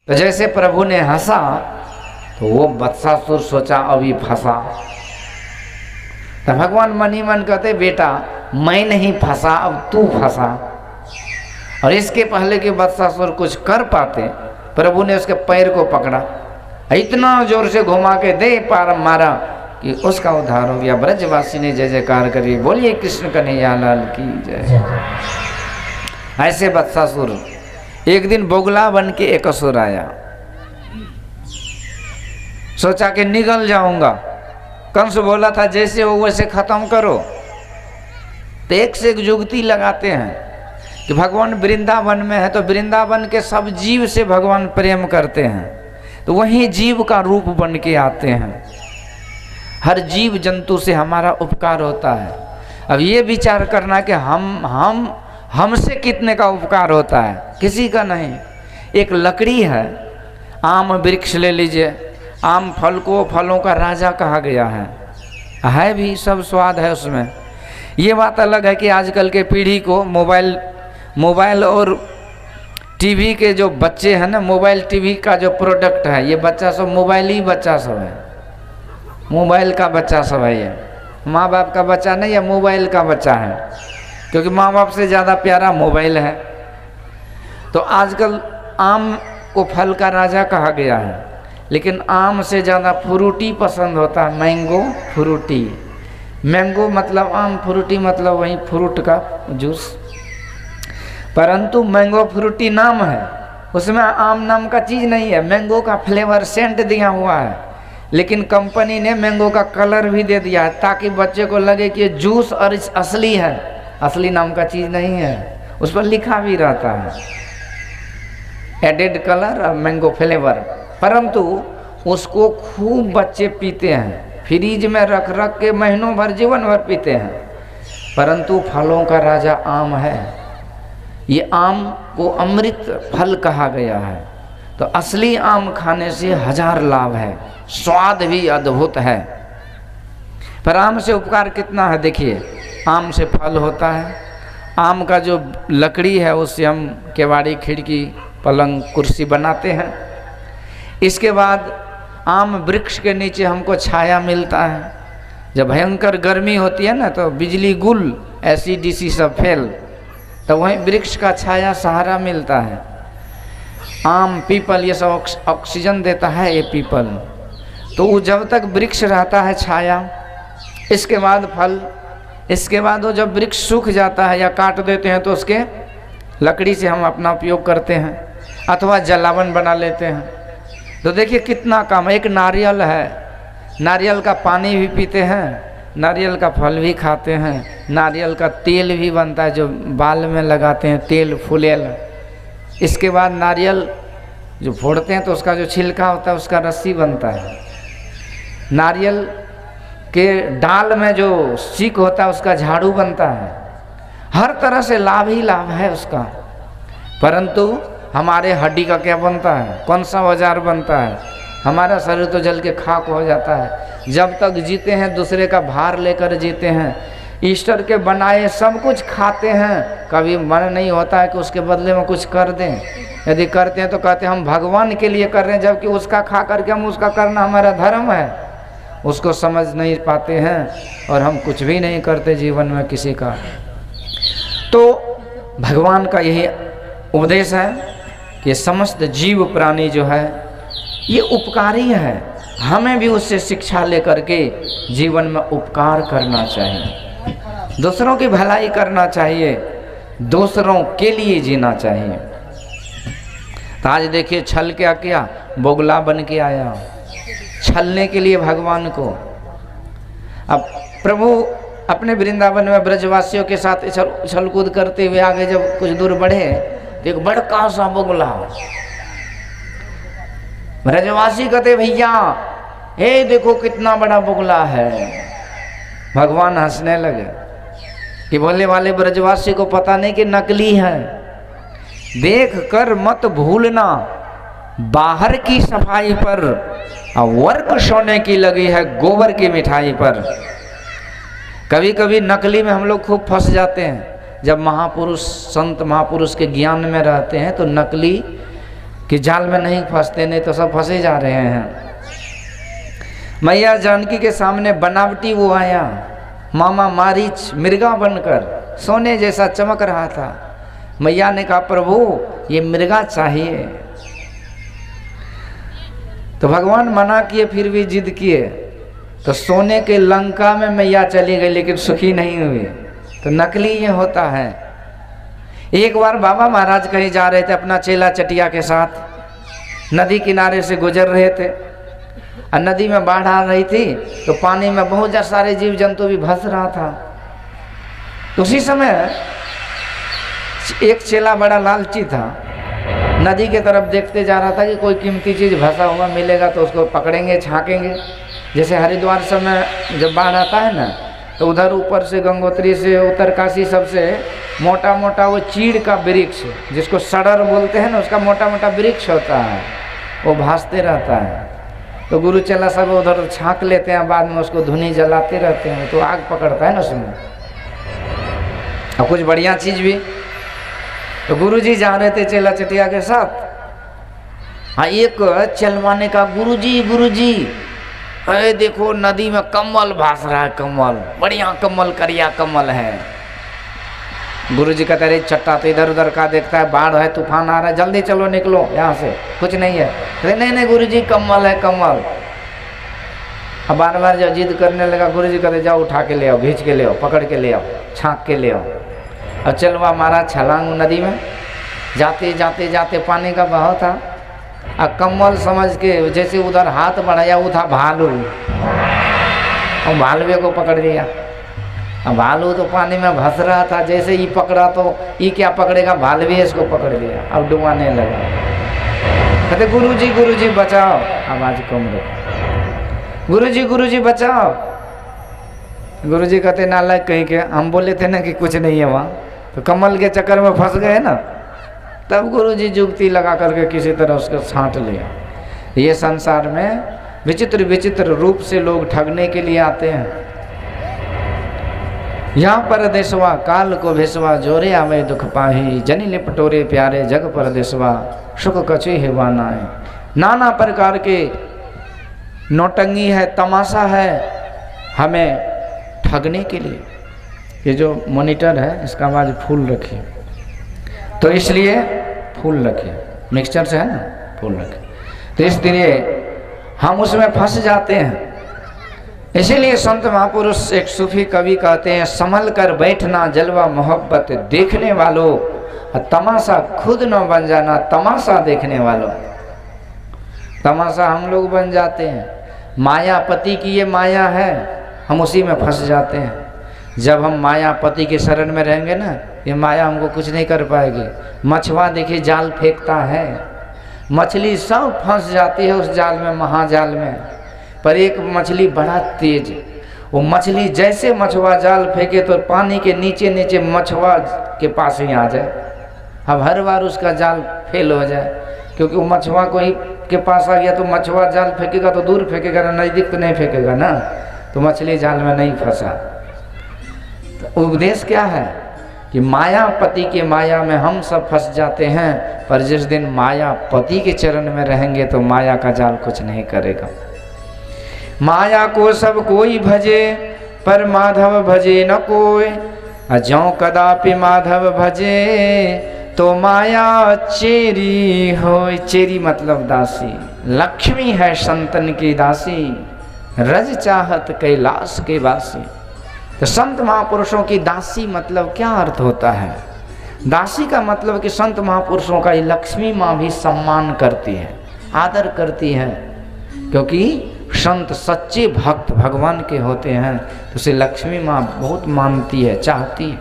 तो जैसे प्रभु ने हंसा तो वो बत्सासुर सोचा अभी फंसा। तो भगवान मन ही मन कहते बेटा मैं नहीं फंसा, अब तू फंसा। और इसके पहले कि बत्सासुर कुछ कर पाते, प्रभु ने उसके पैर को पकड़ा, इतना जोर से घुमा के दे पार मारा कि उसका उद्धार हो गया। ब्रजवासी ने जय जयकार करी, बोलिए कृष्ण कन्हैया लाल की जय। ऐसे बत्सासुर एक दिन बोगला बन के एक असुर आया, सोचा कि निगल जाऊंगा। कंस बोला था जैसे हो वैसे खत्म करो। तो एक से एक जुगती लगाते हैं कि भगवान वृंदावन में है तो वृंदावन के सब जीव से भगवान प्रेम करते हैं, तो वही जीव का रूप बन के आते हैं। हर जीव जंतु से हमारा उपकार होता है। अब ये विचार करना कि हमसे कितने का उपकार होता है, किसी का नहीं। एक लकड़ी है, आम वृक्ष ले लीजिए, आम फल को फलों का राजा कहा गया है भी, सब स्वाद है उसमें। ये बात अलग है कि आजकल के पीढ़ी को मोबाइल और टीवी के जो बच्चे हैं ना, मोबाइल टीवी का जो प्रोडक्ट है, ये बच्चा सब मोबाइल ही बच्चा सब है, मोबाइल का बच्चा सब है। ये माँ बाप का बच्चा नहीं, ये मोबाइल का बच्चा है, क्योंकि माँ बाप से ज़्यादा प्यारा मोबाइल है। तो आजकल आम को फल का राजा कहा गया है, लेकिन आम से ज़्यादा फ्रूटी पसंद होता है, मैंगो फ्रूटी। मैंगो मतलब आम, फ्रूटी मतलब वही फ्रूट का जूस। परंतु मैंगो फ्रूटी नाम है, उसमें आम नाम का चीज़ नहीं है। मैंगो का फ्लेवर सेंट दिया हुआ है, लेकिन कंपनी ने मैंगो का कलर भी दे दिया है ताकि बच्चे को लगे कि ये जूस और असली है। असली नाम का चीज़ नहीं है, उस पर लिखा भी रहता है एडेड कलर और मैंगो फ्लेवर। परंतु उसको खूब बच्चे पीते हैं, फ्रीज में रख रख के महीनों भर जीवन भर पीते हैं। परंतु फलों का राजा आम है। ये आम को अमृत फल कहा गया है। तो असली आम खाने से 1000 लाभ है, स्वाद भी अद्भुत है। पर आम से उपकार कितना है देखिए, आम से फल होता है, आम का जो लकड़ी है उससे हम केवाड़ी खिड़की पलंग कुर्सी बनाते हैं। इसके बाद आम वृक्ष के नीचे हमको छाया मिलता है। जब भयंकर गर्मी होती है ना तो बिजली गुल एसिडिसी सब फेल, तो वहीं वृक्ष का छाया सहारा मिलता है। आम पीपल ये सब ऑक्सीजन देता है, ये पीपल। तो वो जब तक वृक्ष रहता है छाया, इसके बाद फल, इसके बाद वो जब वृक्ष सूख जाता है या काट देते हैं तो उसके लकड़ी से हम अपना उपयोग करते हैं अथवा जलावन बना लेते हैं। तो देखिए कितना काम। एक नारियल है, नारियल का पानी भी पीते हैं, नारियल का फल भी खाते हैं, नारियल का तेल भी बनता है जो बाल में लगाते हैं, तेल फुलेल। इसके बाद नारियल जो फोड़ते हैं तो उसका जो छिलका होता है उसका रस्सी बनता है। नारियल के डाल में जो सीक होता है उसका झाड़ू बनता है। हर तरह से लाभ ही लाभ है उसका। परंतु हमारे हड्डी का क्या बनता है, कौन सा औजार बनता है? हमारा शरीर तो जल के खाक हो जाता है। जब तक जीते हैं दूसरे का भार लेकर जीते हैं। ईश्वर के बनाए सब कुछ खाते हैं, कभी मन नहीं होता है कि उसके बदले में कुछ कर दें। यदि करते हैं तो कहते हैं हम भगवान के लिए कर रहे हैं, जबकि उसका खा करके हम उसका करना हमारा धर्म है। उसको समझ नहीं पाते हैं और हम कुछ भी नहीं करते जीवन में किसी का। तो भगवान का यही उपदेश है कि समस्त जीव प्राणी जो है ये उपकारी है। हमें भी उससे शिक्षा लेकर के जीवन में उपकार करना चाहिए, दूसरों की भलाई करना चाहिए, दूसरों के लिए जीना चाहिए। तो आज देखिए छल क्या किया, बोगला बन के आया छलने के लिए भगवान को। अब प्रभु अपने वृंदावन में ब्रजवासियों के साथ छल कूद करते हुए आगे जब कुछ दूर बढ़े तो एक बड़का सा बोगला। ब्रजवासी कहते भैया हे देखो कितना बड़ा बोगला है। भगवान हंसने लगे कि बोलने वाले ब्रजवासी को पता नहीं कि नकली है। देख कर मत भूलना बाहर की सफाई पर वर्क सोने की लगी है गोबर की मिठाई पर। कभी कभी नकली में हम लोग खूब फंस जाते हैं। जब महापुरुष संत महापुरुष के ज्ञान में रहते हैं तो नकली कि जाल में नहीं फंसते, नहीं तो सब फंसे जा रहे हैं। मैया जानकी के सामने बनावटी वो आया, मामा मारीच मृगा बनकर सोने जैसा चमक रहा था। मैया ने कहा प्रभु ये मृगा चाहिए। तो भगवान मना किए, फिर भी जिद किए। तो सोने के लंका में मैया चली गई, लेकिन सुखी नहीं हुई। तो नकली ये होता है। एक बार बाबा महाराज कहीं जा रहे थे अपना चेला चटिया के साथ, नदी किनारे से गुजर रहे थे और नदी में बाढ़ आ रही थी, तो पानी में बहुत सारे जीव जंतु भी फंस रहा था। तो उसी समय एक चेला बड़ा लालची था, नदी के तरफ देखते जा रहा था कि कोई कीमती चीज़ फंसा हुआ मिलेगा तो उसको पकड़ेंगे, छाकेंगे। जैसे हरिद्वार समय जब बाढ़ आता है ना, तो उधर ऊपर से गंगोत्री से उत्तरकाशी सबसे मोटा मोटा वो चीड़ का वृक्ष, जिसको सड़र बोलते हैं ना, उसका मोटा मोटा वृक्ष होता है, वो भासते रहता है। तो गुरु चेला सब उधर छाक लेते हैं, बाद में उसको धुनी जलाते रहते हैं, तो आग पकड़ता है ना उसमें। और कुछ बढ़िया चीज़ भी। तो गुरुजी जा रहे थे चेला चटिया के साथ। हाँ, एक चलवाने का गुरुजी अरे देखो नदी में कमल भास रहा है, कमल बढ़िया कमल, करिया कमल है। गुरुजी कहते रहे चट्टा तो इधर उधर का देखता है, बाढ़ है, तूफान आ रहा है, जल्दी चलो निकलो यहाँ से, कुछ नहीं है। अरे नहीं गुरुजी कमल है कमल। अब बार बार जब जिद करने लगा, गुरुजी कहते जाओ उठा के ले आओ, खींच के ले आओ, पकड़ के ले आओ, छाँक के ले आओ। और चलवा मारा छलांग नदी में। जाते जाते जाते पानी का बहाव था, और कमल समझ के जैसे उधर हाथ बढ़ाया, वो था भालू, और भालुए को पकड़ लिया। अब भालू तो पानी में भस रहा था, जैसे ही पकड़ा तो ये क्या पकड़ेगा, भालुए इसको पकड़ लिया। अब डुबाने लगा। कहते गुरुजी बचाओ, आवाज कम रखो, गुरुजी बचाओ। गुरुजी कहते नालायक कहीं के, हम बोले थे ना कि कुछ नहीं है वहाँ, तो कमल के चक्कर में फंस गए ना। तब गुरुजी जुगती लगा करके किसी तरह उसको छांट लिया। ये संसार में विचित्र विचित्र रूप से लोग ठगने के लिए आते हैं। यहाँ पर देशवा काल को भेसवा, जोरे आवे दुख पाही, जनी लिपटोरे प्यारे जग पर देशवा, सुख कछु हिवाना है। नाना प्रकार के नौटंगी है, तमाशा है हमें ठगने के लिए। ये जो मॉनिटर है इसका आवाज़ फुल रखिए, तो इसलिए फुल रखिए, मिक्सचर से है ना, फुल रखिए। तो इसलिए हम उसमें फंस जाते हैं। इसीलिए संत महापुरुष एक सूफी कवि कहते हैं, संभल कर बैठना जलवा मोहब्बत देखने वालों, तमाशा खुद न बन जाना तमाशा देखने वालों। तमाशा हम लोग बन जाते हैं। मायापति की ये माया है, हम उसी में फंस जाते हैं। जब हम मायापति के शरण में रहेंगे ना, ये माया हमको कुछ नहीं कर पाएगी। मछुआ देखिए जाल फेंकता है, मछली सब फंस जाती है उस जाल में, महाजाल में। पर एक मछली बड़ा तेज, वो मछली जैसे मछुआ जाल फेंके तो पानी के नीचे नीचे मछुआ के पास ही आ जाए। अब हर बार उसका जाल फेल हो जाए, क्योंकि वो मछुआ को ही के पास आ गया, तो मछुआ जाल फेंकेगा तो दूर फेंकेगा ना, नज़दीक तो नहीं फेंकेगा ना, तो मछली जाल में नहीं फंसा। तो उपदेश क्या है कि मायापति के माया में हम सब फंस जाते हैं, पर जिस दिन मायापति के चरण में रहेंगे तो माया का जाल कुछ नहीं करेगा। माया को सब कोई भजे, पर माधव भजे न कोई, ज्यों कदापि माधव भजे, तो माया चेरी होय। चेरी मतलब दासी, लक्ष्मी है संतन की दासी, रज चाहत कैलाश के वासी। तो संत महापुरुषों की दासी मतलब क्या अर्थ होता है? दासी का मतलब कि संत महापुरुषों का लक्ष्मी माँ भी सम्मान करती है, आदर करती है, क्योंकि संत सच्चे भक्त भगवान के होते हैं, तो उसे लक्ष्मी माँ बहुत मानती है, चाहती है।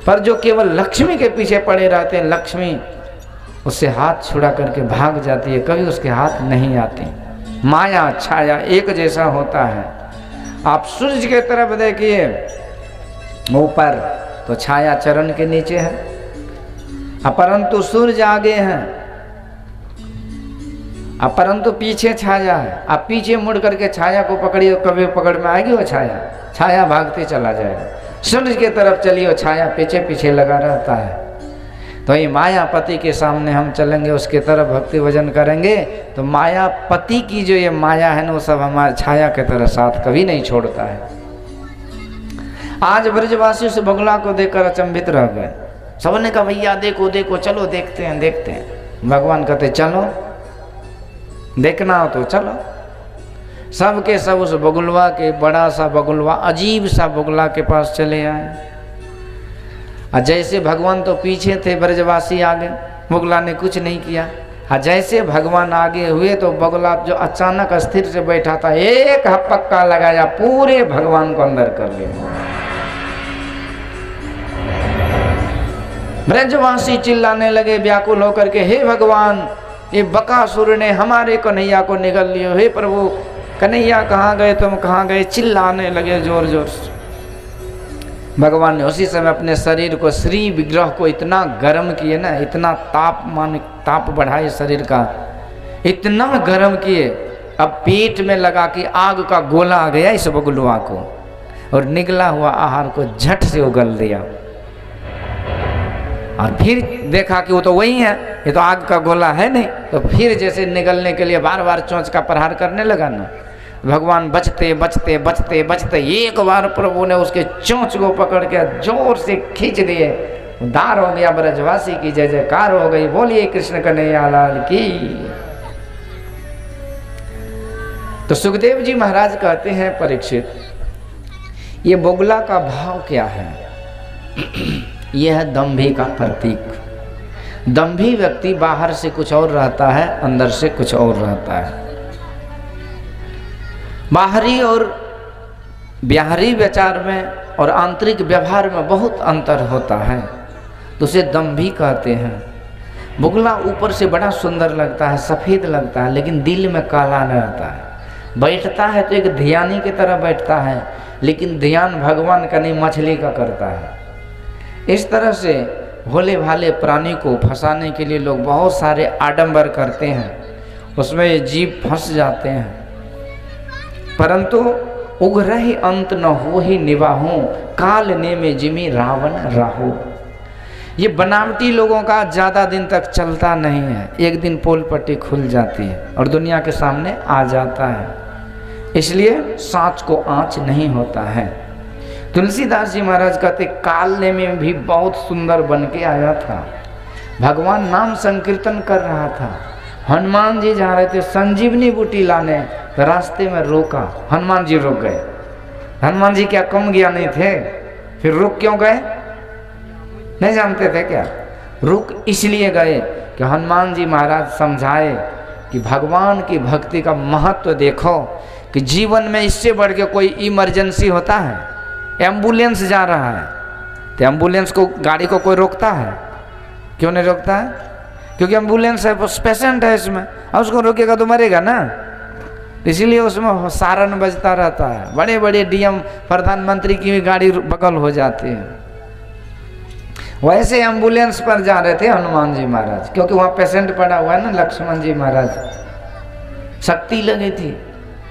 पर जो केवल लक्ष्मी के पीछे पड़े रहते हैं, लक्ष्मी उससे हाथ छुड़ा करके भाग जाती है, कभी उसके हाथ नहीं आती। माया छाया एक जैसा होता है। आप सूर्य के तरफ देखिए, ऊपर तो छाया चरण के नीचे है, परंतु सूर्य आगे है, परंतु पीछे छाया है। आप पीछे मुड़ करके छाया को पकड़िए, कभी पकड़ में आएगी वो छाया, छाया भागते चला जाएगा। सूर्य की तरफ चलिए, छाया पीछे पीछे लगा रहता है। तो ये मायापति के सामने हम चलेंगे, उसके तरफ भक्ति भजन करेंगे, तो मायापति की जो ये माया है ना, वो सब हमारे छाया के तरह साथ कभी नहीं छोड़ता है। आज ब्रजवासियों से बगुला को देखकर अचंभित रह गए। सबने कहा भैया देखो देखो, चलो देखते हैं देखते हैं। भगवान कहते चलो, देखना हो तो चलो। सब के सब उस बगुलवा के, बड़ा सा बगुलवा, अजीब सा बगुला के पास चले आए। और जैसे भगवान तो पीछे थे, ब्रजवासी आगे, बगुला ने कुछ नहीं किया। और जैसे भगवान आगे हुए तो बगुला जो अचानक स्थिर से बैठा था, एक हपक्का लगाया, पूरे भगवान को अंदर कर लिया। ब्रजवासी चिल्लाने लगे व्याकुल होकर के, हे भगवान, ये बकासुर ने हमारे कन्हैया को निगल लियो, हे प्रभु कन्हैया कहाँ गए, तुम कहाँ गए, चिल्लाने लगे जोर जोर से। भगवान ने उसी समय अपने शरीर को, श्री विग्रह को इतना गर्म किए ना, इतना ताप बढ़ाए शरीर का, इतना गर्म किए, अब पेट में लगा कि आग का गोला आ गया इस बगुलवा को, और निगला हुआ आहार को झट से उगल दिया। और फिर देखा कि वो तो वही है, ये तो आग का गोला है नहीं, तो फिर जैसे निगलने के लिए बार बार चोंच का प्रहार करने लगा ना। भगवान बचते बचते बचते बचते एक बार प्रभु ने उसके चोंच को पकड़ के जोर से खींच दिए, उद्धार हो गया। ब्रजवासी की जय जयकार हो गई, बोलिए कृष्ण कन्हैया लाल की। तो सुखदेव जी महाराज कहते हैं, परीक्षित, ये बगुला का भाव क्या है? यह है दंभी का प्रतीक। दंभी व्यक्ति बाहर से कुछ और रहता है, अंदर से कुछ और रहता है। बाहरी और बाहरी विचार में और आंतरिक व्यवहार में बहुत अंतर होता है, तो उसे दंभी कहते हैं। बगुला ऊपर से बड़ा सुंदर लगता है, सफ़ेद लगता है, लेकिन दिल में काला न रहता है। बैठता है तो एक ध्यानी की तरह बैठता है, लेकिन ध्यान भगवान का नहीं, मछली का करता है। इस तरह से भोले भाले प्राणी को फंसाने के लिए लोग बहुत सारे आडंबर करते हैं, उसमें ये जीव फंस जाते हैं। परंतु उग्रहि अंत न हो ही निवाहू, काल ने में जिमी रावण राहु। ये बनावटी लोगों का ज़्यादा दिन तक चलता नहीं है, एक दिन पोल पट्टी खुल जाती है और दुनिया के सामने आ जाता है। इसलिए सांच को आँच नहीं होता है। तुलसीदास जी महाराज कहते, काल ने में भी बहुत सुंदर बन के आया था, भगवान नाम संकीर्तन कर रहा था। हनुमान जी जा रहे थे संजीवनी बूटी लाने, रास्ते में रोका, हनुमान जी रुक गए। हनुमान जी क्या कम ज्ञानी थे? फिर रुक क्यों गए? नहीं जानते थे क्या? रुक इसलिए गए कि हनुमान जी महाराज समझाए कि भगवान की भक्ति का महत्व देखो, कि जीवन में इससे बढ़ के कोई इमरजेंसी होता है। एम्बुलेंस जा रहा है तो एम्बुलेंस को, गाड़ी को कोई रोकता है? क्यों नहीं रोकता है? क्योंकि एम्बुलेंस है, पेशेंट है इसमें, और उसको रोकेगा तो मरेगा ना। इसीलिए उसमें सारन बजता रहता है। बड़े बड़े डीएम प्रधानमंत्री की भी गाड़ी बगल हो जाती है। वैसे एम्बुलेंस पर जा रहे थे हनुमान जी महाराज, क्योंकि वहाँ पेशेंट पड़ा हुआ है ना, लक्ष्मण जी महाराज। शक्ति लगी थी,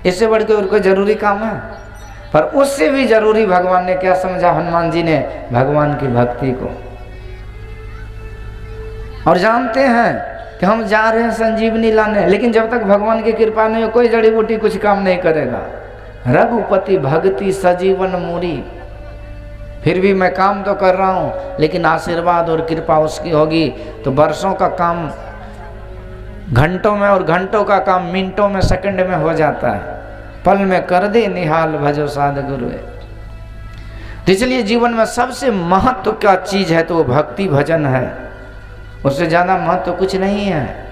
इससे बढ़ के उनको जरूरी काम है। पर उससे भी जरूरी भगवान ने क्या समझा? हनुमान जी ने भगवान की भक्ति को। और जानते हैं कि हम जा रहे हैं संजीवनी लाने, लेकिन जब तक भगवान की कृपा नहीं हो, कोई जड़ी बूटी कुछ काम नहीं करेगा। रघुपति भक्ति सजीवन मूरी। फिर भी मैं काम तो कर रहा हूँ, लेकिन आशीर्वाद और कृपा उसकी होगी तो वर्षों का काम घंटों में, और घंटों का काम मिनटों में, सेकंड में हो जाता है। पल में कर दे निहाल भजो साध गुरु। तो इसलिए जीवन में सबसे महत्व का चीज है तो वो भक्ति भजन है, उससे ज़्यादा महत्व कुछ नहीं है।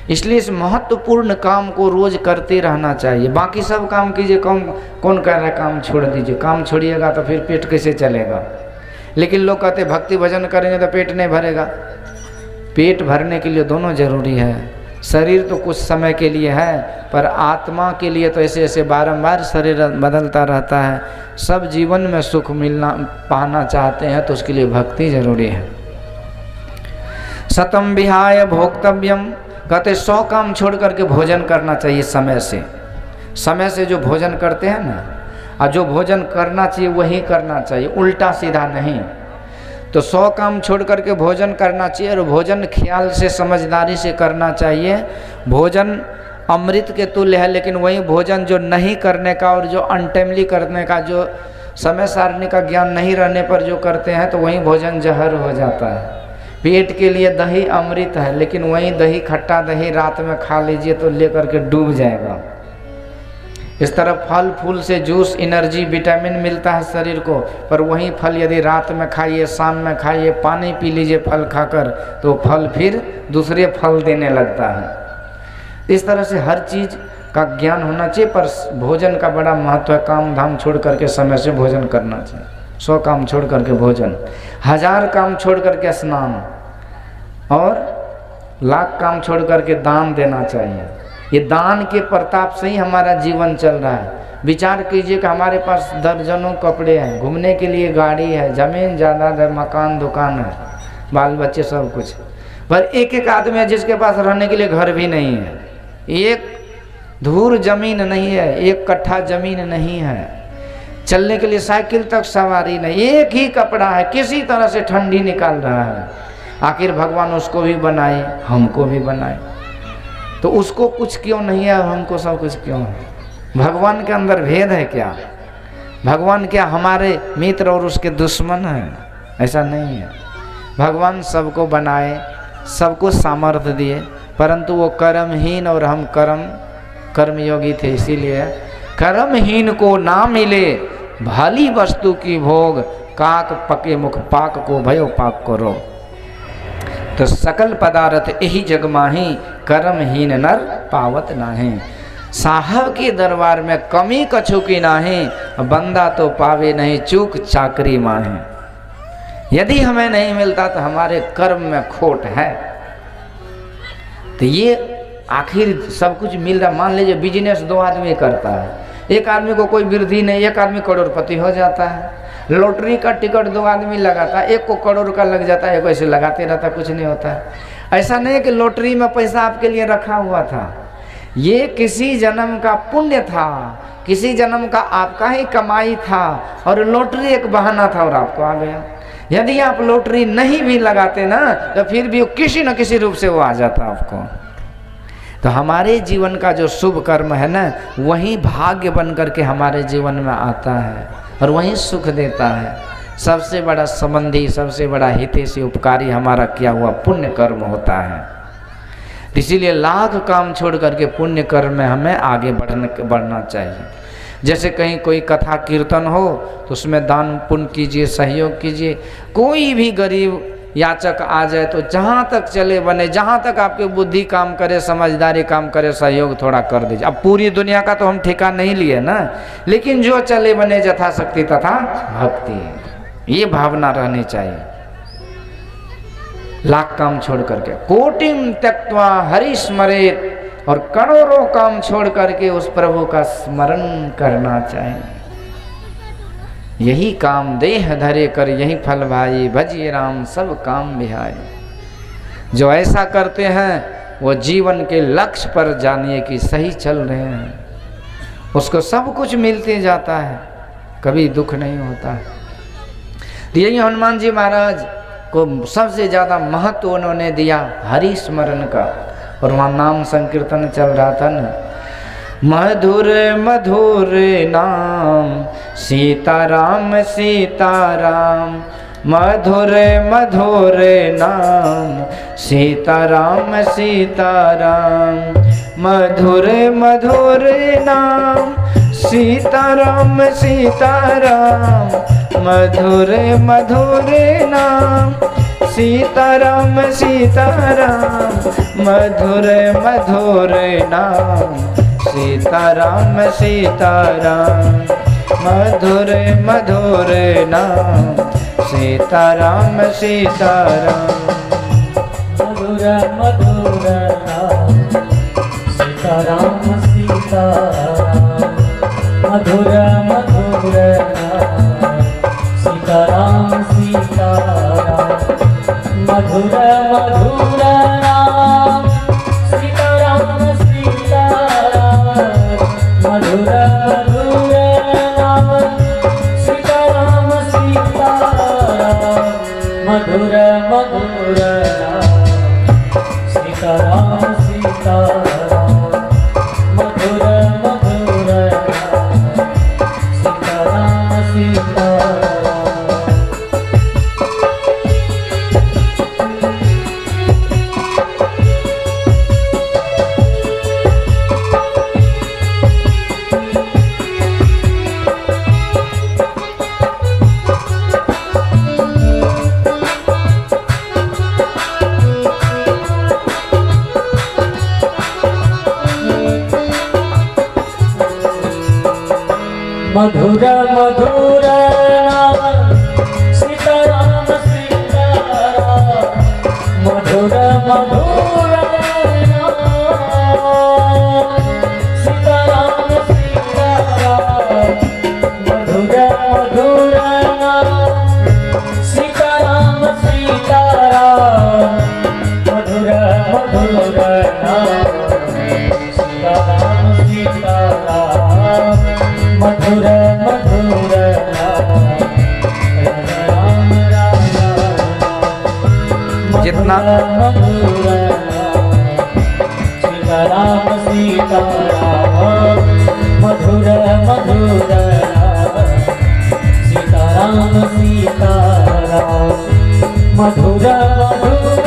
इसलिए इस महत्वपूर्ण काम को रोज करते रहना चाहिए। बाकी सब काम कीजिए, कौन कह रहा है काम छोड़ दीजिए? काम छोड़िएगा तो फिर पेट कैसे चलेगा? लेकिन लोग कहते भक्ति भजन करेंगे तो पेट नहीं भरेगा। पेट भरने के लिए दोनों जरूरी है। शरीर तो कुछ समय के लिए है, पर आत्मा के लिए तो ऐसे ऐसे बारंबार शरीर बदलता रहता है। सब जीवन में सुख मिलना पाना चाहते हैं तो उसके लिए भक्ति जरूरी है। सतम विहाय भोक्तव्यम, कहते 100 काम छोड़ करके भोजन करना चाहिए समय से। समय से जो भोजन करते हैं ना, और जो भोजन करना चाहिए वही करना चाहिए, उल्टा सीधा नहीं। तो तो 100 काम छोड़ करके भोजन करना चाहिए, और भोजन ख्याल से समझदारी से करना चाहिए। भोजन अमृत के तुल्य है, लेकिन वही भोजन जो नहीं करने का और जो अनटाइमली करने का, जो समय सारणी का ज्ञान नहीं रहने पर जो करते हैं, तो वही भोजन जहर हो जाता है। पेट के लिए दही अमृत है, लेकिन वही दही, खट्टा दही रात में खा लीजिए तो लेकर के डूब जाएगा। इस तरह फल फूल से जूस, एनर्जी, विटामिन मिलता है शरीर को, पर वही फल यदि रात में खाइए, शाम में खाइए, पानी पी लीजिए फल खाकर, तो फल फिर दूसरे फल देने लगता है। इस तरह से हर चीज़ का ज्ञान होना चाहिए, पर भोजन का बड़ा महत्व है। काम धाम छोड़ करके समय से भोजन करना चाहिए। 100 काम छोड़ करके भोजन, 1000 काम छोड़ करके स्नान, और 1,00,000 काम छोड़ करके दान देना चाहिए। ये दान के प्रताप से ही हमारा जीवन चल रहा है। विचार कीजिए कि हमारे पास दर्जनों कपड़े हैं, घूमने के लिए गाड़ी है, ज़मीन जायदाद है, मकान दुकान है, बाल बच्चे सब कुछ, पर एक एक आदमी है जिसके पास रहने के लिए घर भी नहीं है, एक धूर जमीन नहीं है, 1 कट्ठा जमीन नहीं है, चलने के लिए साइकिल तक सवारी नहीं, एक ही कपड़ा है, किसी तरह से ठंडी निकाल रहा है। आखिर भगवान उसको भी बनाए, हमको भी बनाए, तो उसको कुछ क्यों नहीं है, हमको सब कुछ क्यों है? भगवान के अंदर भेद है क्या? भगवान क्या हमारे मित्र और उसके दुश्मन हैं? ऐसा नहीं है। भगवान सबको बनाए, सबको सामर्थ्य दिए, परंतु वो कर्महीन और हम कर्मयोगी थे, इसीलिए कर्महीन को ना मिले भली वस्तु की भोग, काक पके मुख पाक को भयो पाक करो। तो सकल पदार्थ यही जग माही, कर्महीन नर पावत नाहीं। साहब के दरबार में कमी कछु की नाहीं, बंदा तो पावे नहीं चूक चाकरी माही। यदि हमें नहीं मिलता तो हमारे कर्म में खोट है। तो ये आखिर सब कुछ मिल रहा। मान लीजिए बिजनेस 2 आदमी करता है, एक आदमी को कोई वृद्धि नहीं, एक आदमी करोड़पति हो जाता है। लॉटरी का टिकट 2 आदमी लगाता है, एक को करोड़ का लग जाता है, एक ऐसे लगाते रहता, कुछ नहीं होता है। ऐसा नहीं कि लॉटरी में पैसा आपके लिए रखा हुआ था, ये किसी जन्म का पुण्य था, किसी जन्म का आपका ही कमाई था, और लॉटरी एक बहाना था और आपको आ गया। यदि आप लॉटरी नहीं भी लगाते ना, तो फिर भी किसी न किसी रूप से वो आ जाता आपको। तो हमारे जीवन का जो शुभ कर्म है ना, वही भाग्य बन करके हमारे जीवन में आता है और वही सुख देता है। सबसे बड़ा संबंधी, सबसे बड़ा हितैषी, उपकारी हमारा किया हुआ पुण्य कर्म होता है। इसीलिए 1,00,000 काम छोड़ करके पुण्य कर्म में हमें आगे बढ़ना चाहिए। जैसे कहीं कोई कथा कीर्तन हो तो उसमें दान पुण्य कीजिए, सहयोग कीजिए। कोई भी गरीब याचक आ जाए तो जहाँ तक चले बने, जहाँ तक आपकी बुद्धि काम करे, समझदारी काम करे, सहयोग थोड़ा कर दीजिए। अब पूरी दुनिया का तो हम ठेका नहीं लिए ना, लेकिन जो चले बने यथाशक्ति तथा भक्ति, ये भावना रहनी चाहिए। 1,00,000 काम छोड़ करके कोटिम त्यक्त्वा हरि स्मरेत, और करोड़ों काम छोड़ करके उस प्रभु का स्मरण करना चाहिए। यही काम देह धरे कर यही फल भाई, भजिए राम सब काम बिहाई। जो ऐसा करते हैं वो जीवन के लक्ष्य पर जानिए कि सही चल रहे हैं, उसको सब कुछ मिलते जाता है, कभी दुख नहीं होता है। यही हनुमान जी महाराज को सबसे ज़्यादा महत्व उन्होंने दिया हरि स्मरण का, और वहाँ नाम संकीर्तन चल रहा था ना, मधुर मधुर नाम सीताराम सीताराम, मधुर मधुर नाम सीताराम सीताराम, मधुर मधुर नाम सीताराम सीताराम, मधुर मधुर नाम सीताराम सीताराम, मधुर मधुर नाम सीताराम सीताराम, मधुर मधुर नाम सीताराम सीताराम, मधुर मधुर नाम सीताराम सीताराम, मधुर मधुर नाम सीताराम सीताराम, मधुर मधुर नाम सीताराम सीताराम, मधुर मधुर नाम सीताराम सीताराम, मधुर मधुर नाम सीताराम सीताराम, मधुर मधुर नाम सीताराम सीताराम, मधुर मधुर नाम सीताराम सीताराम, मधुर मधुर नाम सीताराम सीताराम, मधुर मधुर नाम राम राम राम। जितना मधुर सीताराम सीताराम, मधुर मधुर सीताराम सीताराम, मधुर मधुर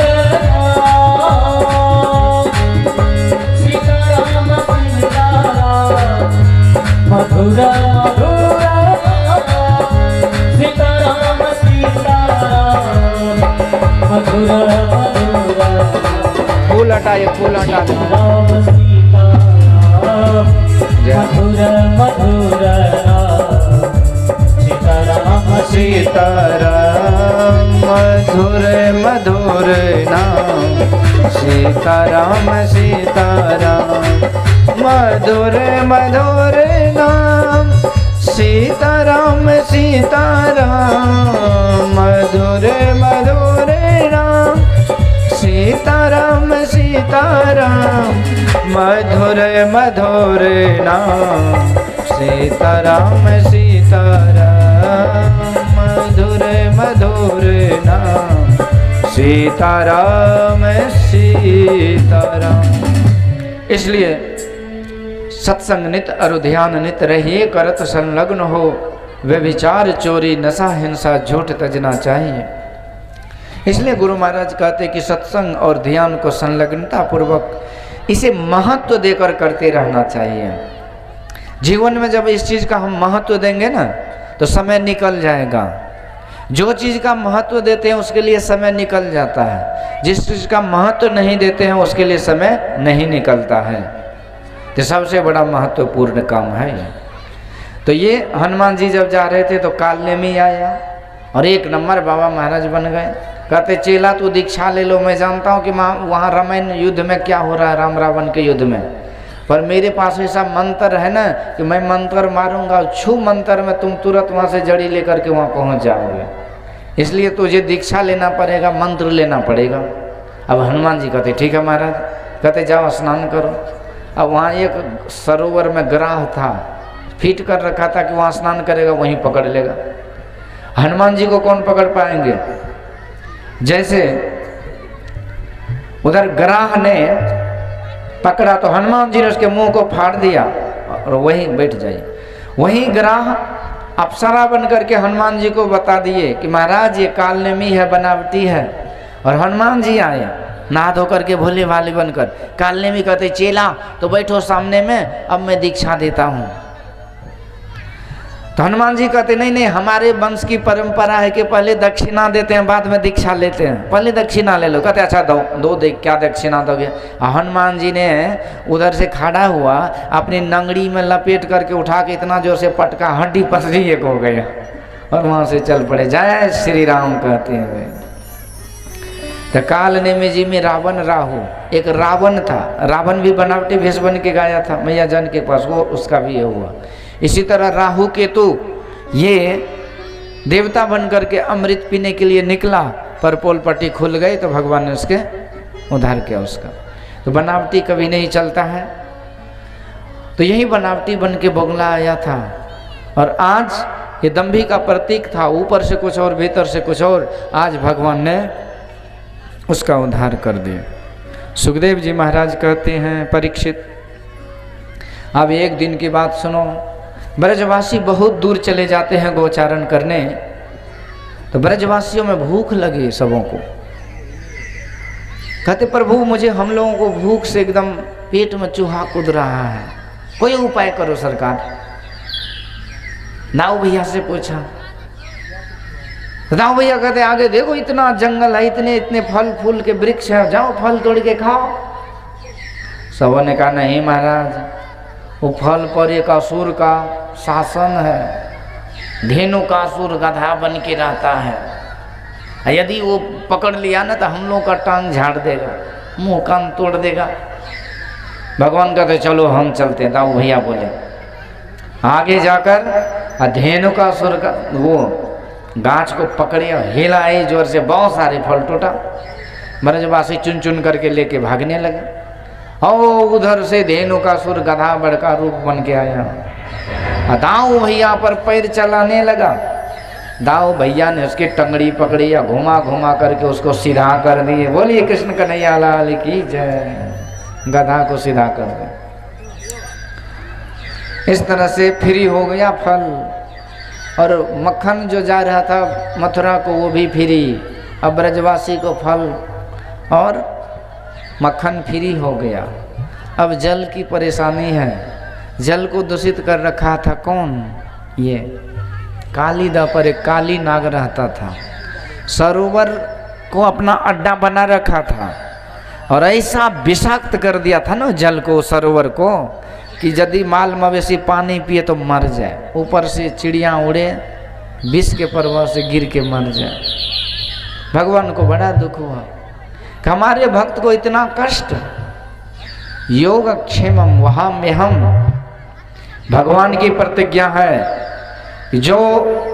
सीताराम सीताराम, मधुर मधुर सीताराम सीताराम, मधुर मधुर फूल हटाइए, फूल हटा दो। राम सीताराम, मधुर मधुर सीताराम सीताराम मधुर मधुर नाम सीताराम सीताराम, मधुर मधुर नाम सीताराम सीताराम, मधुर मधुर नाम सीताराम सीताराम, मधुर मधुर नाम सीताराम सीताराम, मधुर मधुर नाम सीताराम सीताराम। इसलिए सत्संग नित और ध्यान नित रहिए, करत संलग्न हो व्यभिचार चोरी नशा हिंसा झूठ तजना चाहिए। इसलिए गुरु महाराज कहते कि सत्संग और ध्यान को संलग्नता पूर्वक इसे महत्व देकर करते रहना चाहिए। जीवन में जब इस चीज़ का हम महत्व देंगे ना तो समय निकल जाएगा। जो चीज़ का महत्व देते हैं उसके लिए समय निकल जाता है, जिस चीज़ का महत्व नहीं देते हैं उसके लिए समय नहीं निकलता है। तो सबसे बड़ा महत्वपूर्ण काम है ये। तो ये हनुमान जी जब जा रहे थे तो कालनेमी आया और एक नंबर बाबा महाराज बन गए। कहते चेला तू दीक्षा ले लो, मैं जानता हूँ कि वहाँ रामायण युद्ध में क्या हो रहा है, राम रावण के युद्ध में, पर मेरे पास ऐसा मंत्र है ना कि मैं मंत्र मारूंगा, छू मंत्र में तुम तुरंत वहाँ से जड़ी लेकर के वहाँ पहुँच जाओगे। इसलिए तुझे दीक्षा लेना पड़ेगा, मंत्र लेना पड़ेगा। अब हनुमान जी कहते ठीक है महाराज। कहते जाओ स्नान करो। अब वहाँ एक सरोवर में ग्राह था, फिट कर रखा था कि वहाँ स्नान करेगा वहीं पकड़ लेगा। हनुमान जी को कौन पकड़ पाएंगे? जैसे उधर ग्राह ने पकड़ा तो हनुमान जी ने उसके मुंह को फाड़ दिया और वहीं बैठ जाए। वहीं ग्राह अप्सरा बन करके हनुमान जी को बता दिए कि महाराज ये कालनेमी है, बनावटी है। और हनुमान जी आए नहा धो करके भोले भाले बनकर। कालनेमी कहते चेला तो बैठो सामने में, अब मैं दीक्षा देता हूँ। तो हनुमान जी कहते नहीं नहीं, हमारे वंश की परंपरा है कि पहले दक्षिणा देते हैं बाद में दीक्षा लेते हैं, पहले दक्षिणा ले लो। कहते अच्छा दो देख क्या दक्षिणा दोगे। हनुमान जी ने उधर से खड़ा हुआ, अपनी नंगड़ी में लपेट करके उठा के इतना जोर से पटका, हड्डी पसरी एक हो गया और वहाँ से चल पड़े। जय श्री राम कहते हैं। तो कालनेमी जी में रावण राहु, एक रावण था, रावण भी बनावटी भेष बन के गाया था मैया जन के पास, वो उसका भी ये हुआ। इसी तरह राहु केतु ये देवता बन करके अमृत पीने के लिए निकला, पर पोल पट्टी खुल गई तो भगवान ने उसके उद्धार किया उसका। तो बनावटी कभी नहीं चलता है। तो यही बनावटी बन के बगुला आया था और आज ये दंभी का प्रतीक था, ऊपर से कुछ और भीतर से कुछ और। आज भगवान ने उसका उद्धार कर दिया। सुखदेव जी महाराज कहते हैं परीक्षित, अब एक दिन की बात सुनो। ब्रजवासी बहुत दूर चले जाते हैं गोचारण करने, तो ब्रजवासियों में भूख लगी सबों को। कहते प्रभु मुझे, हम लोगों को भूख से एकदम पेट में चूहा कूद रहा है, कोई उपाय करो सरकार। नाव भैया से पूछा, नाव भैया कहते आगे देखो इतना जंगल है, इतने इतने फल फूल के वृक्ष है, जाओ फल तोड़ के खाओ। सबों ने कहा नहीं महाराज, वो फल पर एक असुर का शासन है। धेनु का असुर गधा बन के रहता है, यदि वो पकड़ लिया ना तो हम लोग का टांग झाड़ देगा, मुंह कान तोड़ देगा। भगवान कहते चलो हम चलते हैं। दाऊ भैया बोले आगे जाकर धेनु का असुर का वो गाछ को पकड़े और हिलाए जोर से, बहुत सारे फल टूटा। ब्रजवासी चुन चुन करके लेके भागने लगे। और उधर से धेनु का असुर गधा बड़का रूप बन के आया। दाऊ भैया पर पैर चलाने लगा। दाऊ भैया ने उसकी टंगड़ी पकड़ी या घुमा घुमा करके उसको सीधा कर दिए। बोलिए कृष्ण कन्हैया लाल की जय। गधा को सीधा कर दिया। इस तरह से फ्री हो गया फल। और मक्खन जो जा रहा था मथुरा को वो भी फ्री। अब ब्रजवासी को फल और मक्खन फ्री हो गया। अब जल की परेशानी है। जल को दूषित कर रखा था कौन? ये कालीदा पर एक काली नाग रहता था। सरोवर को अपना अड्डा बना रखा था और ऐसा विषाक्त कर दिया था ना जल को, सरोवर को, कि यदि माल मवेशी पानी पिए तो मर जाए। ऊपर से चिड़िया उड़े, विष के प्रभाव से गिर के मर जाए। भगवान को बड़ा दुख हुआ कि हमारे भक्त को इतना कष्ट। योग क्षेमम वहाँ में हम, भगवान की प्रतिज्ञा है कि जो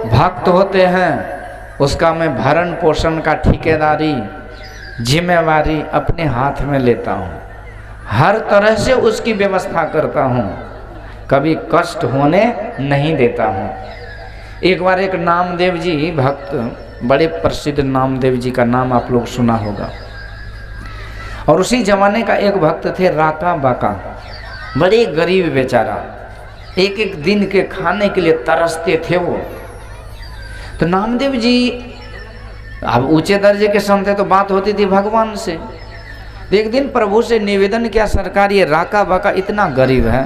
भक्त होते हैं उसका मैं भरण पोषण का ठेकेदारी जिम्मेवारी अपने हाथ में लेता हूँ। हर तरह से उसकी व्यवस्था करता हूँ, कभी कष्ट होने नहीं देता हूँ। एक बार एक नामदेव जी भक्त, बड़े प्रसिद्ध नामदेव जी का नाम आप लोग सुना होगा। और उसी जमाने का एक भक्त थे राका बाका, बड़े गरीब बेचारा, एक एक दिन के खाने के लिए तरसते थे वो। तो नामदेव जी अब ऊंचे दर्जे के संत थे तो बात होती थी भगवान से। एक दिन प्रभु से निवेदन किया, सरकार ये राका बाका इतना गरीब है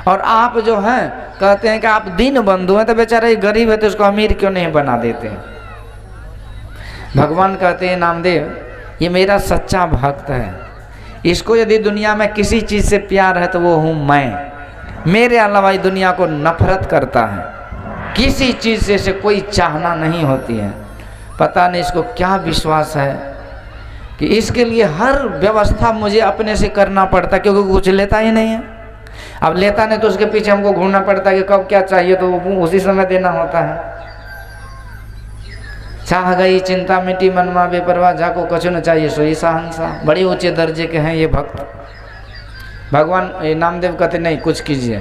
और आप जो हैं कहते हैं कि आप दीन बंधु हैं, तो बेचारा ये गरीब है तो उसको अमीर क्यों नहीं बना देते हैं? भगवान कहते हैं नामदेव ये मेरा सच्चा भक्त है, इसको यदि दुनिया में किसी चीज़ से प्यार है तो वो हूँ मैं। मेरे अलावा ये दुनिया को नफरत करता है, किसी चीज़ से कोई चाहना नहीं होती है। पता नहीं इसको क्या विश्वास है कि इसके लिए हर व्यवस्था मुझे अपने से करना पड़ता, क्योंकि कुछ लेता ही नहीं है। अब लेता नहीं तो उसके पीछे हमको घूमना पड़ता है कि कब क्या चाहिए तो उसी समय देना होता है। चाह गई चिंता मिट्टी मनमा बेपरवाह, जाको कछु न चाहिए सोई सहनसा। बड़े ऊंचे दर्जे के हैं ये भक्त। भगवान नामदेव कहते नहीं कुछ कीजिए।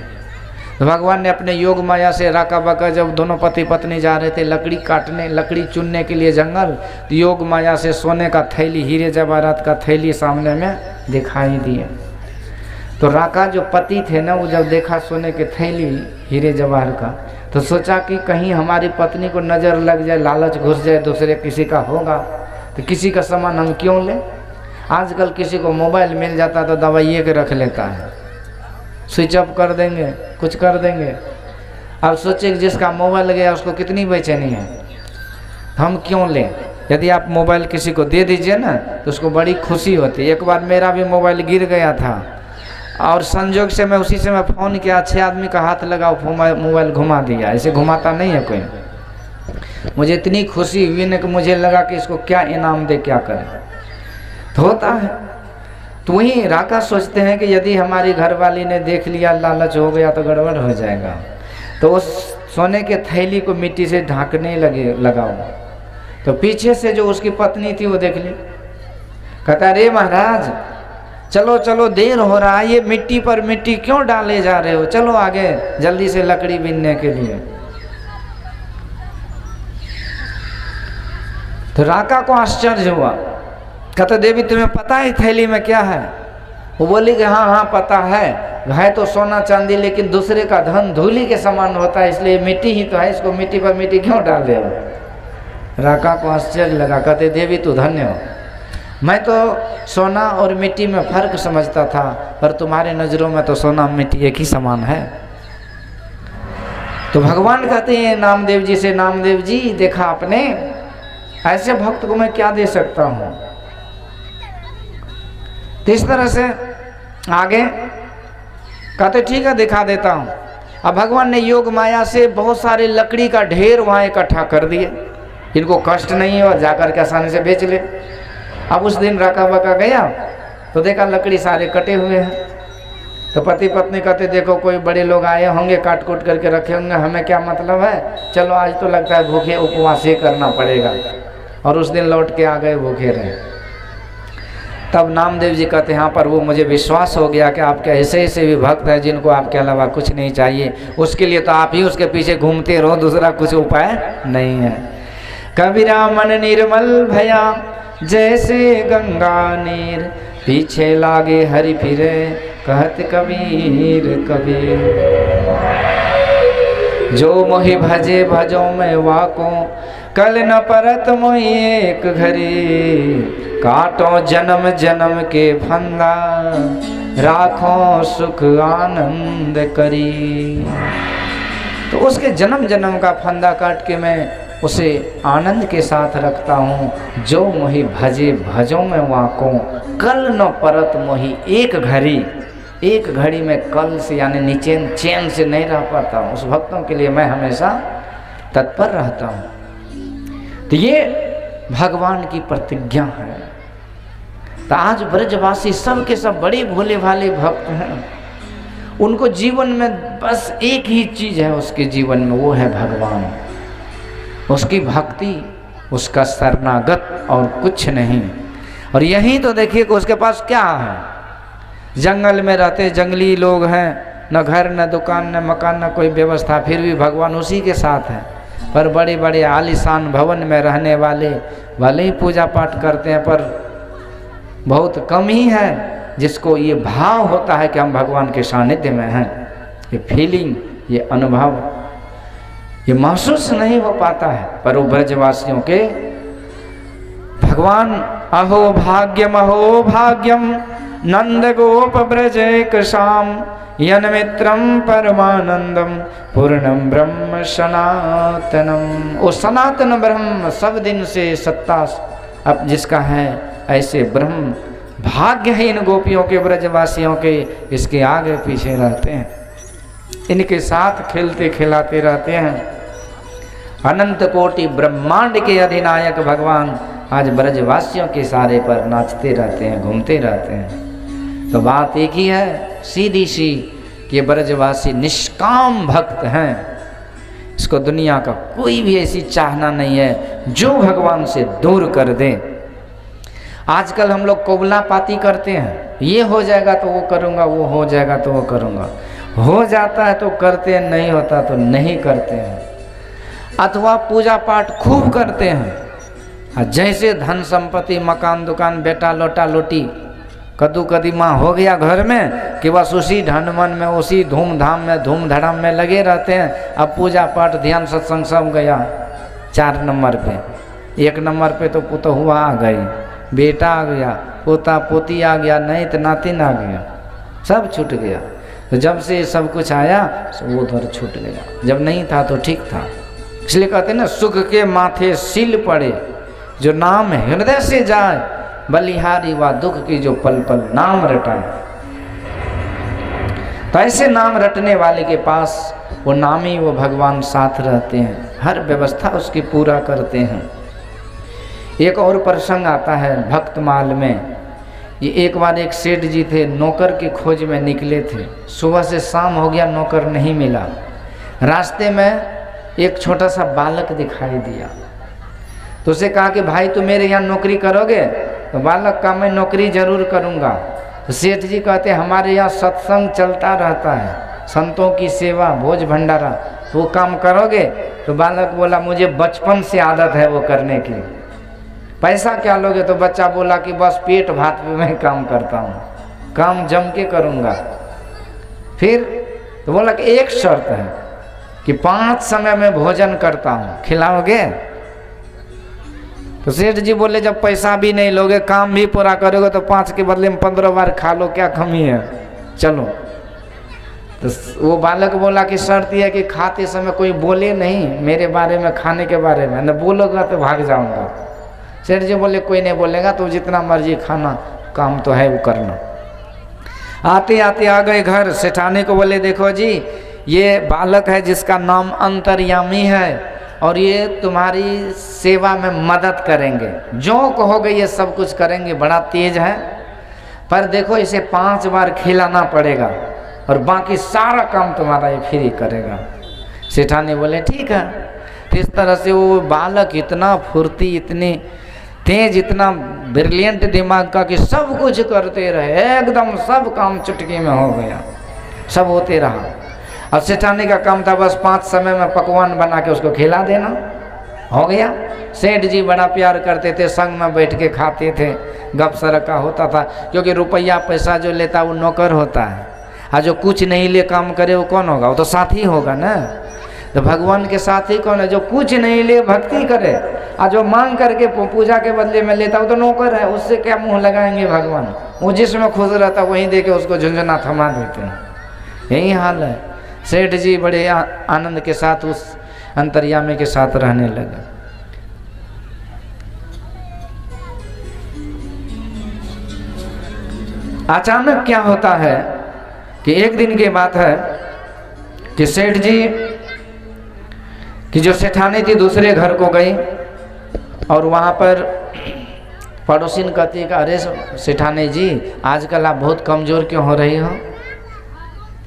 तो भगवान ने अपने योग माया से राका बाका, जब दोनों पति पत्नी जा रहे थे लकड़ी काटने, लकड़ी चुनने के लिए जंगल, तो योग माया से सोने का थैली, हीरे जवाहरात का थैली सामने में दिखाई दिए। तो राका जो पति थे ना, वो जब देखा सोने के थैली हीरे जवाहर का, तो सोचा कि कहीं हमारी पत्नी को नज़र लग जाए, लालच घुस जाए, दूसरे किसी का होगा तो किसी का सामान हम क्यों लें। आजकल किसी को मोबाइल मिल जाता तो दवाइए के रख लेता है, स्विच ऑफ कर देंगे, कुछ कर देंगे। अब सोचिए कि जिसका मोबाइल गया उसको कितनी बेचैनी है, हम क्यों लें। यदि आप मोबाइल किसी को दे दीजिए ना तो उसको बड़ी खुशी होती है। एक बार मेरा भी मोबाइल गिर गया था और संजोग से मैं उसी समय फ़ोन किया, 6 आदमी का हाथ लगाओ, मोबाइल घुमा दिया। ऐसे घुमाता नहीं है कोई। मुझे इतनी खुशी हुई ना कि मुझे लगा कि इसको क्या इनाम दे, क्या करें। तो होता है। तो वही राका सोचते हैं कि यदि हमारी घरवाली ने देख लिया, लालच हो गया तो गड़बड़ हो जाएगा। तो उस सोने के थैली को मिट्टी से ढांकने लगाओ। तो पीछे से जो उसकी पत्नी थी वो देख ली, कहता रे महाराज चलो चलो देर हो रहा है, ये मिट्टी पर मिट्टी क्यों डाले जा रहे हो, चलो आगे जल्दी से लकड़ी बीनने के लिए। तो राका को आश्चर्य हुआ, कहते देवी तुम्हें पता है थैली में क्या है? वो बोली कि हाँ हाँ पता है तो सोना चांदी, लेकिन दूसरे का धन धूली के समान होता है, इसलिए मिट्टी ही तो है, इसको मिट्टी पर मिट्टी क्यों डाल रहे हो। राका को आश्चर्य लगा, कहते देवी तू धन्य हो, मैं तो सोना और मिट्टी में फर्क समझता था, पर तुम्हारे नज़रों में तो सोना मिट्टी एक ही समान है। तो भगवान कहते हैं नामदेव जी से, नामदेव जी देखा आपने, ऐसे भक्त को मैं क्या दे सकता हूँ। तो इस तरह से आगे कहते ठीक है दिखा देता हूँ। अब भगवान ने योग माया से बहुत सारे लकड़ी का ढेर वहाँ इकट्ठा कर दिए, इनको कष्ट नहीं है और जाकर के आसानी से बेच ले। अब उस दिन राका बका गया तो देखा लकड़ी सारे कटे हुए हैं। तो पति पत्नी कहते देखो कोई बड़े लोग आए होंगे, काट कूट करके रखे होंगे, हमें क्या मतलब है, चलो आज तो लगता है भूखे उपवास ही करना पड़ेगा। और उस दिन लौट के आ गए, भूखे रहे। तब नामदेव जी कहते हैं हाँ पर वो मुझे विश्वास हो गया कि आपके ऐसे ऐसे भी भक्त हैं जिनको आपके अलावा कुछ नहीं चाहिए, उसके लिए तो आप ही उसके पीछे घूमते रहो, दूसरा कुछ उपाय नहीं है। कबीरा मन निर्मल भया जैसे गंगा नीर, पीछे लागे हरि फिरे कहत कबीर कबीर। जो मोहि भजे भजो मैं वाको, कल न परत मोहि एक घड़ी, काटो जन्म जन्म के फंदा, राखो सुख आनंद करी। तो उसके जन्म जन्म का फंदा काट के मैं उसे आनंद के साथ रखता हूँ। जो मोहि भजे भजो मैं वाको, कल न परत मोहि एक घड़ी। एक घड़ी में कल से यानी नीचे चैन से नहीं रह पाता हूँ, उस भक्तों के लिए मैं हमेशा तत्पर रहता हूँ। तो ये भगवान की प्रतिज्ञा है। तो आज ब्रजवासी सब के सब बड़े भोले भाले भक्त हैं, उनको जीवन में बस एक ही चीज है, उसके जीवन में वो है भगवान, उसकी भक्ति, उसका शरणागत और कुछ नहीं। और यही तो देखिए कि उसके पास क्या है, जंगल में रहते जंगली लोग हैं, न घर न दुकान न मकान न कोई व्यवस्था, फिर भी भगवान उसी के साथ है। पर बड़े बड़े आलीशान भवन में रहने वाले भले ही पूजा पाठ करते हैं, पर बहुत कम ही है जिसको ये भाव होता है कि हम भगवान के सानिध्य में हैं। ये फीलिंग, ये अनुभव, ये महसूस नहीं हो पाता है। पर वो ब्रजवासियों के भगवान अहो भाग्यम नंद गोप ब्रज एक शाम, यन मित्रम परमानंदम पूर्णम ब्रह्म सनातनम। वो सनातन ब्रह्म सब दिन से सत्ता अब जिसका है, ऐसे ब्रह्म भाग्य है इन गोपियों के, ब्रजवासियों के, इसके आगे पीछे रहते हैं, इनके साथ खेलते खिलाते रहते हैं। अनंत कोटि ब्रह्मांड के अधिनायक भगवान आज ब्रजवासियों के सारे पर नाचते रहते हैं, घूमते रहते हैं। तो बात एक ही है सीधी सी कि ब्रजवासी निष्काम भक्त हैं, इसको दुनिया का कोई भी ऐसी चाहना नहीं है जो भगवान से दूर कर दे। आजकल हम लोग कोबलापाती करते हैं, ये हो जाएगा तो वो करूँगा, वो हो जाएगा तो वो करूँगा, हो जाता है तो करते हैं, नहीं होता तो नहीं करते हैं। अथवा पूजा पाठ खूब करते हैं, जैसे धन संपत्ति मकान दुकान बेटा लोटा लोटी कद्दू कदीमा हो गया घर में कि बस उसी ढनमन में उसी धूमधाम में धूम धड़ाम में लगे रहते हैं। अब पूजा पाठ ध्यान सत्संग सब गया 4 नंबर पे, 1 नंबर पे तो पुतहुआ आ गई, बेटा आ गया, पोता पोती आ गया, नहीं तो नातिन आ गया, सब छूट गया। तो जब से सब कुछ आया वो उधर छूट गया, जब नहीं था तो ठीक था। इसलिए कहते हैं ना, सुख के माथे सिल पड़े जो नाम हृदय से जाए, बलिहारी व दुख की जो पल पल नाम रटाए। तो ऐसे नाम रटने वाले के पास वो नामी वो भगवान साथ रहते हैं, हर व्यवस्था उसकी पूरा करते हैं। एक और प्रसंग आता है भक्तमाल में। ये एक बार एक सेठ जी थे, नौकर की खोज में निकले थे, सुबह से शाम हो गया, नौकर नहीं मिला। रास्ते में एक छोटा सा बालक दिखाई दिया, तो उसे कहा कि भाई तुम मेरे यहाँ नौकरी करोगे? तो बालक का मैं नौकरी जरूर करूँगा। तो सेठ जी कहते हमारे यहाँ सत्संग चलता रहता है, संतों की सेवा, भोज भंडारा, तो वो काम करोगे? तो बालक बोला मुझे बचपन से आदत है वो करने की। पैसा क्या लोगे? तो बच्चा बोला कि बस पेट भात पे मैं काम करता हूँ, काम जम के करूँगा। फिर तो बोला कि एक शर्त है कि 5 समय में भोजन करता हूँ, खिलाओगे? तो सेठ जी बोले जब पैसा भी नहीं लोगे, काम भी पूरा करोगे, तो 5 के बदले में 15 बार खा लो, क्या कमी है, चलो। तो वो बालक बोला कि शर्त यह है कि खाते समय कोई बोले नहीं मेरे बारे में, खाने के बारे में, न बोलोगा तो भाग जाऊंगा। सेठ जी बोले कोई नहीं बोलेगा, तो जितना मर्जी खाना, काम तो है वो करना। आते आते आ गए घर, सेठानी को बोले देखो जी ये बालक है जिसका नाम अंतर्यामी है और ये तुम्हारी सेवा में मदद करेंगे, जो कहोगे ये सब कुछ करेंगे, बड़ा तेज है, पर देखो इसे 5 बार खिलाना पड़ेगा और बाकी सारा काम तुम्हारा ये फ्री करेगा। सेठानी बोले ठीक है। तो इस तरह से वो बालक इतना फुर्ती, इतनी तेज, इतना ब्रिलियंट दिमाग का कि सब कुछ करते रहे, एकदम सब काम चुटकी में हो गया, सब होते रहा। और सेठानी का काम था बस 5 समय में पकवान बना के उसको खिला देना, हो गया। सेठ जी बड़ा प्यार करते थे, संग में बैठ के खाते थे, गप सरका होता था, क्योंकि रुपया पैसा जो लेता वो नौकर होता है, और जो कुछ नहीं ले काम करे वो कौन होगा? वो तो साथी होगा ना। तो भगवान के साथी कौन है? जो कुछ नहीं ले भक्ति करे, और जो मांग करके पूजा के बदले में लेता वो तो नौकर है, उससे क्या मुंह लगाएंगे भगवान? वो जिसमें खुश रहता वहीं दे के उसको झुंझुना थमा देते हैं। यही हाल है। सेठ जी बड़े आनंद के साथ उस अंतर्यामी के साथ रहने लगे। अचानक क्या होता है कि एक दिन की बात है कि सेठ जी कि जो सेठानी थी दूसरे घर को गई और वहाँ पर पड़ोसिन कहती कि अरे सेठानी जी आजकल आप बहुत कमज़ोर क्यों हो रही हो?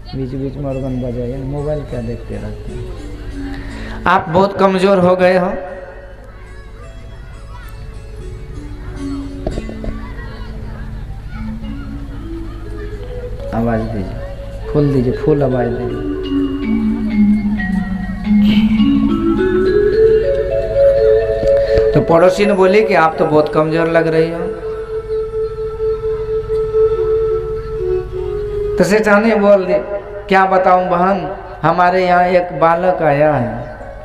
बीच बीच में ऑर्गन बजाइए, मोबाइल क्या देखते रहते हैं? आप बहुत कमज़ोर हो गए हो। आवाज़ दीजिए, फुल दीजिए, फुल आवाज़ दीजिए। तो पड़ोसी ने बोली कि आप तो बहुत कमजोर लग रही हो। तो सेठानी बोल दी क्या बताऊं बहन, हमारे यहाँ एक बालक आया है,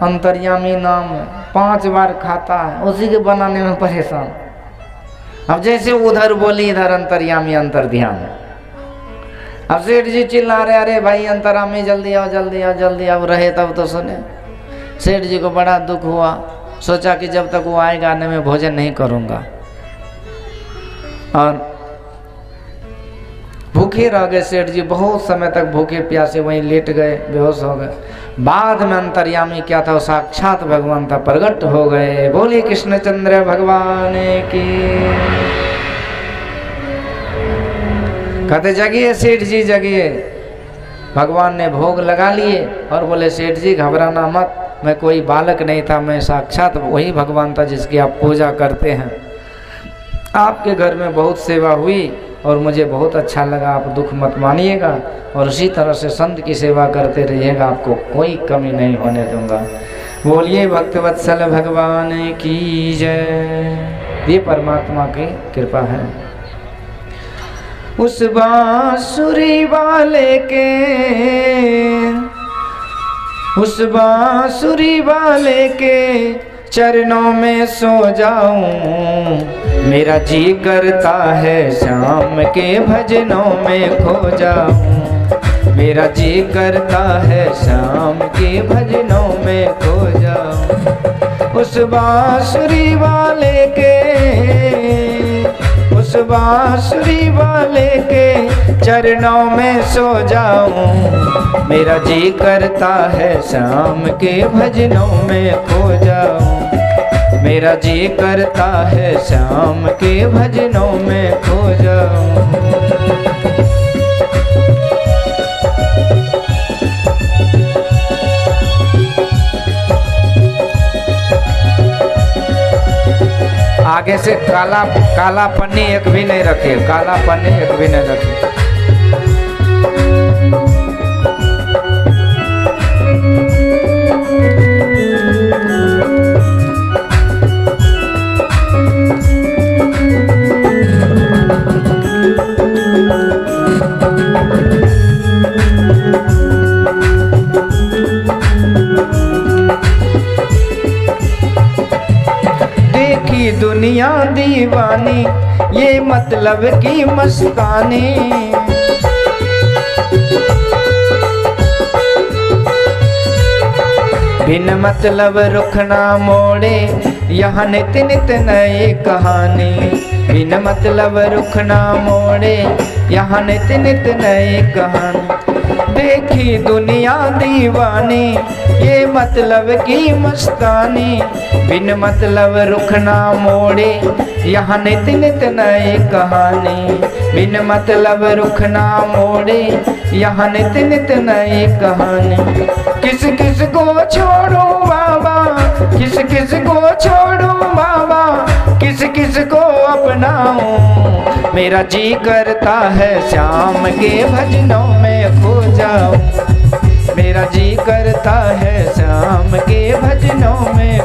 अंतर्यामी नाम है, 5 बार खाता है, उसी के बनाने में परेशान। अब जैसे उधर बोली इधर अंतर्यामी अंतर्ध्यान। अब सेठ जी चिल्ला रहे अरे भाई अंतर्यामी जल्दी आओ जल्दी आओ जल्दी आओ, रहे तब तो सुने। सेठ जी को बड़ा दुख हुआ, सोचा कि जब तक वो आएगा न मैं भोजन नहीं करूँगा, और भूखे रह गए। सेठ जी बहुत समय तक भूखे प्यासे वहीं लेट गए, बेहोश हो गए। बाद में अंतर्यामी क्या था? वो साक्षात भगवान था, प्रकट हो गए। बोले कृष्णचंद्र भगवान की। कहते जगिए सेठ जी जगिए। भगवान ने भोग लगा लिए और बोले सेठ जी घबराना मत, मैं कोई बालक नहीं था, मैं साक्षात वही भगवान था जिसकी आप पूजा करते हैं। आपके घर में बहुत सेवा हुई और मुझे बहुत अच्छा लगा, आप दुख मत मानिएगा और उसी तरह से संत की सेवा करते रहिएगा, आपको कोई कमी नहीं होने दूंगा। बोलिए भक्तवत्सल भगवान की जय। ये परमात्मा की कृपा है। उस बांसुरी वाले के, उस बांसुरी वाले के चरणों में सो जाऊं, मेरा जी करता है शाम के भजनों में खो जाऊं, मेरा जी करता है शाम के भजनों में खो जाऊं। उस बांसुरी वाले के, उस बांसुरी वाले के चरणों में सो जाऊं, मेरा जी करता है शाम के भजनों में खो जाऊं, मेरा जी करता है शाम के भजनों में खो जाऊं। आगे से काला काला पन्नी एक भी नहीं रखे, काला पन्नी एक भी नहीं रखे। दुनिया दीवानी ये मतलब की मस्तानी, बिन मतलब रुखना मोड़े यहाँ नित नित नई कहानी, बिन मतलब रुखना मोड़े यहाँ नित नित नई कहानी। देखी दुनिया दीवानी, ये मतलब की मस्तानी, बिन मतलब रुख ना मोड़े, यहाँ नित नित नई कहानी। बिन मतलब रुख ना मोड़े, यहाँ नित नित नई कहानी। किस किस को छोड़ो बाबा, किस किस को छोड़ो बाबा, किस किस को अपनाऊं। मेरा जी करता है श्याम के भजनों में खो जाऊं। मेरा जी करता है श्याम के भजनों में